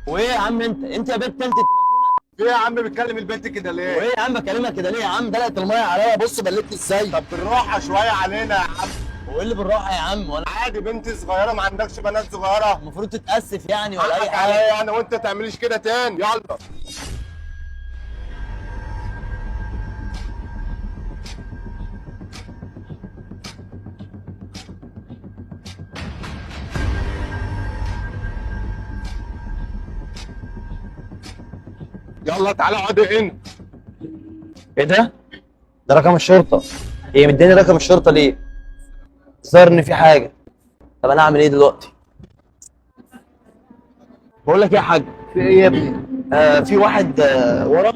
وايه يا عم انت يا بنت انت في ايه يا عم بتكلم البنت كده ليه؟ وايه يا عم بكلمك كده ليه يا عم؟ دلقت الميه عليا، بص بلتني ازاي. طب بالراحه شويه علينا يا عم. هو ايه اللي بالراحه يا عم؟ ولا عادي بنت صغيره، ما عندكش بنات صغيره؟ المفروض تتاسف يعني ولا اي حقك حاجه؟ عليا انا وانت تعمليش كده تاني، يلا. يلا تعالى اقعد هنا. ايه ده؟ ده رقم الشرطه. هي مداني رقم الشرطه ليه؟ ظاهر ان في حاجه. طب انا اعمل ايه دلوقتي؟ بقول لك ايه يا حاج؟ في ايه يا ابني؟ في واحد ورا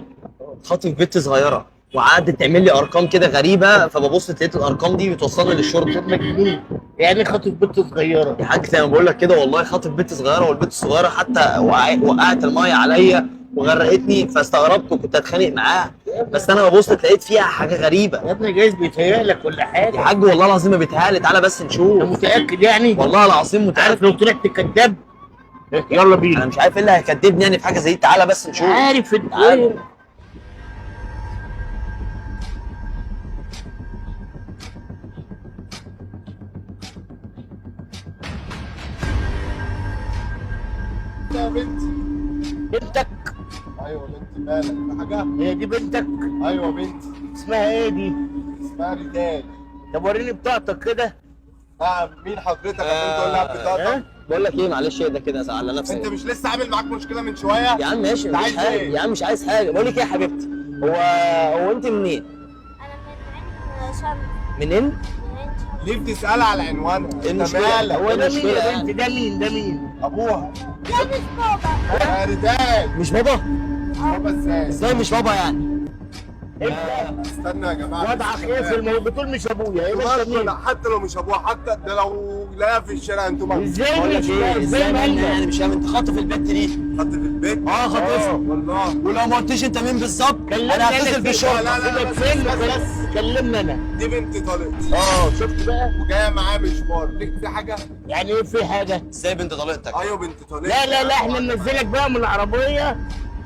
خاطف بنت صغيره، وقعدت تعمل لي ارقام كده غريبه، فببص لقيت الارقام دي بتوصلني للشرطه. مجنون. يعني خاطف بنت صغيره؟ يا حاج زي ما بقول لك كده والله خاطف بنت صغيره، والبنت الصغيره حتى وقعت الميه عليا وغرقتني، فاستغربت وكنت اتخانق معاها، بس انا ببص لقيت فيها حاجه غريبه. يا ابني جايز بيتهيألك ولا يا حاجه. حاج والله العظيم ما بيتهيألي، تعالى بس انت نشوف. متاكد يعني؟ والله العظيم عارف متعرف. لو طلعت كذاب. يلا بينا. انا مش عارف ايه اللي هيكدبني يعني في حاجه زي دي، تعالى بس نشوف. عارف انت تعالى. ايه؟ يا بنت. بنتك؟ ايوه بنتي، مالك في حاجه؟ هي دي بنتك؟ ايوه بنتي. اسمها ايه دي؟ اسمها ريتال. طب وريني بطاقتك كده. نعم، مين حضرتك عشان تقول لها بطاقتك؟ بقول لك ايه، معلش ايه ده كده زعل نفسك. انت مش لسه عامل معاك مشكله من شويه؟ يا عم ماشي انت مفيش عايز حاجه ايه؟ يا عم، مش عايز حاجه. بقول لك ايه يا حبيبتي، هو انت منين؟ انا من عين شمس. منين؟ من عين شمس. ليه بتسال على عنوانها؟ ايه انت المشكلة؟ مالك؟ هو ده مين المشكلة يا يعني؟ بنت؟ ده مين؟ ده مين؟ ابوها. ده مش بابا. يا ريتال. مش بابا؟ بابا ازاي؟ ازاي مش بابا يعني؟ انت استنى يا جماعه. وضعك ايه في الموضوع؟ بتقول مش ابويا، يبقى انت مين؟ حتى لو مش ابوها، حتى ده لو لاقيها في الشارع انتوا ما ازاي بقول لك مش ايه، ازاي ازاي يعني مالك؟ مش فاهم، انت خاطف البنت دي؟ حط في البيت. خاطفها. والله. ولو ما قلتش انت مين بالظبط انا هتصل بالشرطه. لا، لا، لا، فين بس. كلمنا انا. دي بنتي طلقت شفت بقى؟ وجايه معايا مشوار، ليك في حاجه؟ يعني ايه في حاجه؟ ازاي بنت طليقتك؟ ايوه بنتي طلقت. لا لا لا، احنا ننزلك بقى من العربيه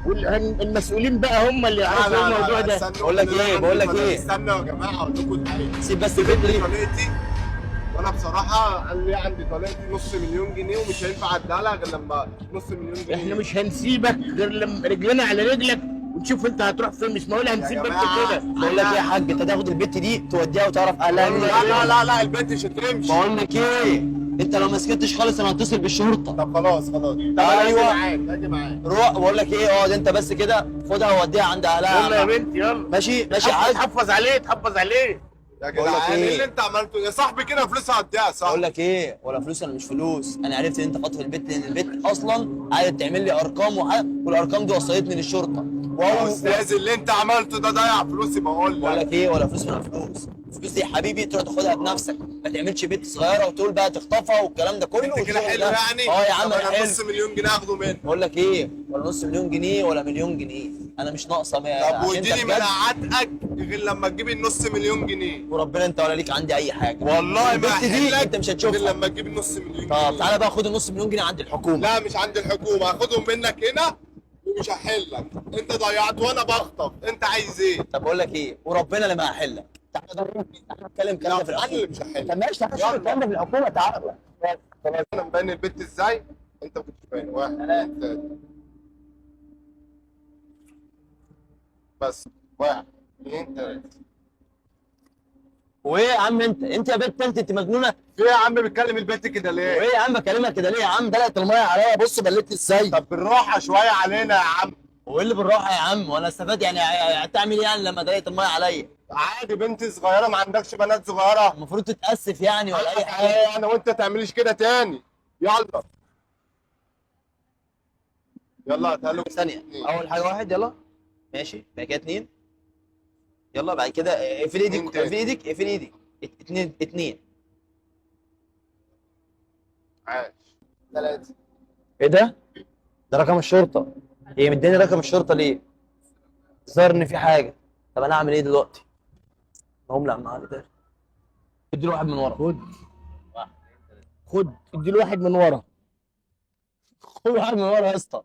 والمسؤولين بقى هم اللي يعرفوا ايه الموضوع ده. بقول لك ايه، بقول لك ايه. استنوا يا جماعه اقول لكم الحقيقه. سيب بس دي البنت بنتي دي. طلقتي، وانا بصراحه قال لي عندي طلقتي نص مليون جنيه، ومش هينفع اديها لها غير لما نص مليون جنيه. احنا مش هنسيبك غير لما رجلنا على رجلك ونشوف انت هتروح فين. مش معقول هنسيب بنت جماعة. كده. بقول لك ايه يا حاج، انت تاخد البنت دي توديها وتعرف اهلها مين. لا لا لا لا، البنت مش هتمشي. بقول لك ايه، انت لو ما سكتش خالص انا هتصل بالشرطه. طب خلاص خلاص. طب أيوة. اجي معاك. روح. بقول لك ايه، اقعد انت بس كده، خدها ووديها عند اهلها. يلا يا بنت يلا. ماشي ماشي يا حاج. تحفظ عليه تحفظ عليه. يا بقول لك جدعان إيه؟ ايه اللي انت عملته يا صاحبي كده؟ فلوس هديها صح؟ بقول لك ايه، ولا فلوس ولا مش فلوس، انا عرفت ان انت خاطف البت، لان البت اصلا قعدت تعمل لي ارقام والارقام دي وصلتني للشرطه. يا استاذ اللي انت عملته ده ضيع فلوسي بقول بقول لك. لك ايه، ولا فلوس ولا فلوس. الفلوس دي يا حبيبي تروح تاخدها بنفسك، ما تعملش بنت صغيره وتقول بقى تخطفها والكلام ده كله. انت كده والشغل حلو ده. يعني؟ اه يا عم طب انا انا حلو. نص مليون جنيه اخده منك. بقول لك ايه، ولا نص مليون جنيه ولا مليون جنيه، انا مش ناقصه طب عشان انت واديني من بجد. عتقك غير لما تجيب النص مليون جنيه. وربنا انت ولا ليك عندي اي حاجه. والله ما البت دي هحلك انت مش غير هتشوفها. لما تجيب النص مليون طب جنيه. تعالى بقى خد النص مليون جنيه عند الحكومه. لا مش عند الحكومه، هاخدهم منك هنا ومش هحلك. انت ضيعت وانا بخطف، انت عايز ايه؟ طب بقول لك ايه، وربنا اللي ما هحلك. تعالى تعالى نتكلم الكلام ده في لا انا اللي الحكومه. مش هحلك. طب ماشي تعالى نشوف الكلام ده في الحكومه، تعالى. خلاص انا مبين البت ازاي؟ انت ما كنتش باين. واحد اتنين تلاته. بس واحد اتنين تلاته. وايه يا عم انت يا بنت انت مجنونه؟ في ايه يا عم بتكلم البت كده ليه؟ وايه يا عم بكلمك كده ليه يا عم؟ دلقت الميه عليا، بص بلتني ازاي. طب بالراحه شويه علينا يا عم. هو ايه اللي بالراحه يا عم؟ وانا استفاد يعني؟ هتعمل ايه يعني لما دلقت الميه عليا؟ عادي بنت صغيره، ما عندكش بنات صغيره؟ المفروض تتاسف يعني ولا اي حقك حاجه؟ عليا انا وانت تعمليش كده تاني، يلا. يلا تعالوا. ثانيه، اول حاجه واحد، يلا ماشي، بعد كده اتنين، يلا بعد كده اقفل ايدك، اتنين تاني. اقفل ايدك، اقفل ايدك. اتنين. عاش. ثلاثه. ايه ده؟ ده رقم الشرطه. هي مداني رقم الشرطه ليه؟ ظاهر ان في حاجه. طب انا اعمل ايه دلوقتي؟ هم لا معاك ده. ادي له واحد من ورا. خد ادي له واحد من ورا. خد واحد من ورا يا اسطى.